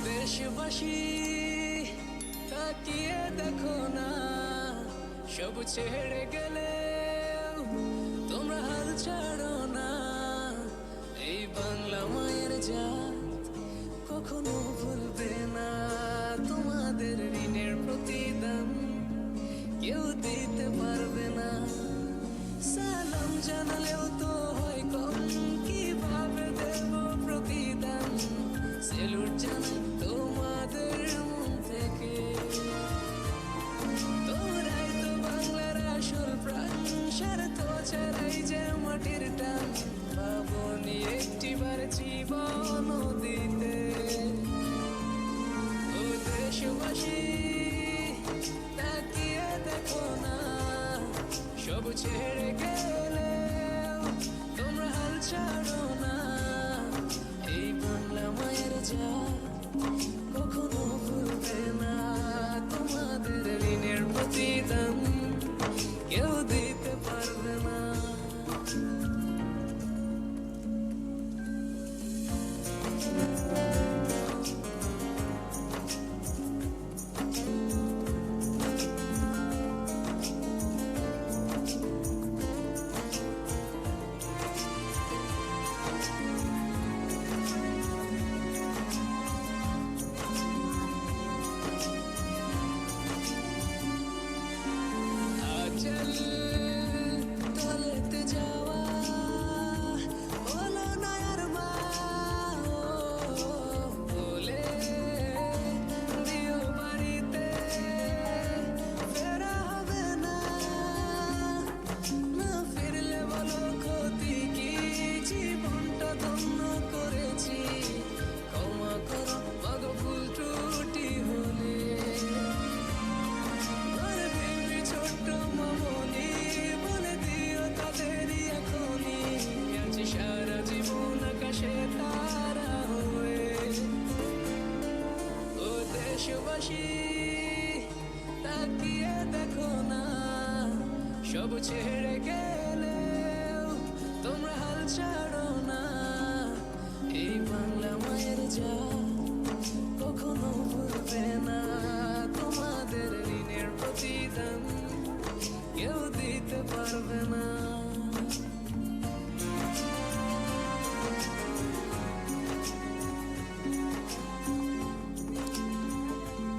দেশবাসী তাকিয়ে দেখো না, সব ছেড়ে গেলে তোমরা হাল ছাড়ো না। এই বাংলা মায়ের জাত কখনো ভুলবে না, তোমাদের ঋণের প্রতিদান কেউ দিতে পারবে না। সালাম জানালেও তো হয় কম, কিভাবে দেব প্রতিদান? সেলুট জানাই তোমাদের মন থেকে, তোমরাই তো বাংলার আসল প্রাণ। স্বার্থ ছাড়াই যে মাটির টান, ভাবনি একটিবার জীবন দিতে। ও দেশবাসী তাকিয়ে দেখো না, সব ছেড়ে গেলে তোমরা হাল ছাড়ো না। এই বাংলা মায়ের জাত কখনো ভুলবে না, তোমাদের ঋণের প্রতিদান কেউ দিতে পারবে না। আচল তলেতে যাওয়া হলো না আর মা, বলে দিও বাড়িতে ফেরা হবে না। না ফিরলে বলো ক্ষতি কি, জীবনটা ধন্য করেছি। ক্ষমা করো মাগো ভুল ত্রুটি হলে, ছোট্ট মামনি বলে দিও তাদেরই এখনই, আছি সারা জীবন আকাশে তারা হয়ে। ও দেশবাসী তাকিয়ে দেখো না, সব ছেড়ে গে